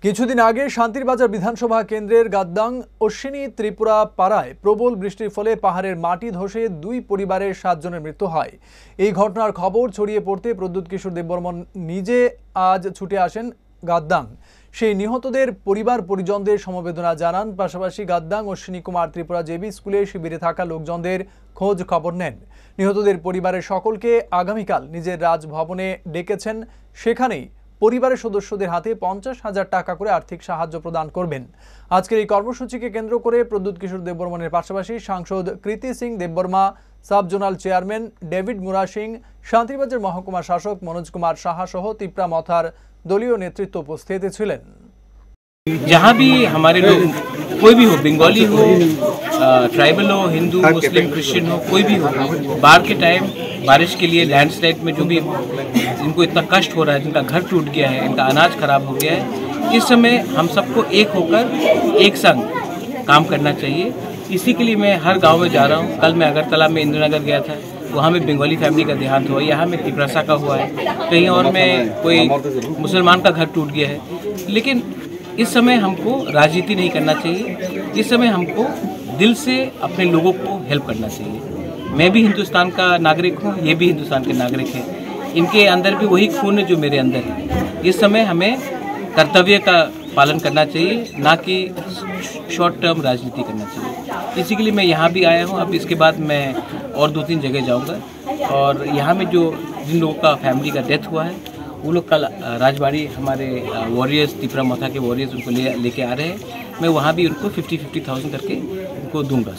কিছুদিন আগে শান্তিরবাজার বিধানসভা কেন্দ্রের গাদ্দাং অশ্বিনী ত্রিপুরা পাড়ায় প্রবল বৃষ্টির ফলে পাহাড়ের মাটি ধসে দুই পরিবারের 7 জনের মৃত্যু হয়। এই ঘটনার খবর ছড়িয়ে পড়তে প্রদ্যুৎ কিশোর দেববর্মন নিজে আজ ছুটে আসেন গাদ্দাং। সেই নিহতদের পরিবার পরিজনদের সমবেদনা জানান, পাশাপাশি গাদ্দাং অশ্বিনী কুমার ত্রিপুরা জেবি স্কুলে শিবিরে থাকা লোকজনদের খোঁজ খবর নেন। নিহতদের পরিবারের সকলকে আগামীকাল নিজের রাজভবনে ডেকেছেন। সেখানেই পরিবারের সদস্যদের হাতে 50,000 টাকা করে আর্থিক সাহায্য প্রদান করবেন। আজকের এই কর্মসূচিকে কেন্দ্র করে প্রদ্যুৎ কিশোর দেববর্মনের পাশাপাশি সাংসদ Kriti Singh Debbarma, sub zonal chairman David Mura Singh, Santirbazar মহকুমা শাসক মনোজ কুমার সাহা সহ তিপ্রা মথার দলীয় नेतृत्व उपस्थित ছিলেন। जहाँ भी हमारे लोग कोई भी हो, बंगाली हो, ट्राइबल हो, हिंदू मुस्लिम क्रिश्चियन हो, कोई भी हो, बाढ़ के टाइम बारिश के लिए लैंडस्लाइड में जो भी जिनको इतना कष्ट हो रहा है, जिनका घर टूट गया है, इनका अनाज खराब हो गया है, इस समय हम सबको एक होकर एक संग काम करना चाहिए। इसी के लिए मैं हर गांव में जा रहा हूं। कल मैं अगरतला में इंद्रनगर गया था, वहाँ में बंगाली फैमिली का देहांत हुआ, यहाँ में तिपरासा का हुआ है, कहीं और में कोई मुसलमान का घर टूट गया है। लेकिन इस समय हमको राजनीति नहीं करना चाहिए, इस समय हमको दिल से अपने लोगों को हेल्प करना चाहिए। मैं भी हिंदुस्तान का नागरिक हूँ, ये भी हिंदुस्तान के नागरिक हैं, इनके अंदर भी वही खून है जो मेरे अंदर है। इस समय हमें कर्तव्य का पालन करना चाहिए, ना कि शॉर्ट टर्म राजनीति करना चाहिए। इसी के लिए मैं यहाँ भी आया हूँ। अब इसके बाद मैं और 2-3 जगह जाऊँगा, और यहाँ में जो जिन लोगों का फैमिली का डेथ हुआ है वो लोग कल राजबाड़ी हमारे वॉरियर्स, तिपरा मथा के वॉरियर्स उनको लेके आ रहे हैं। मैं वहाँ भी उनको 50,000 करके उनको दूंगा।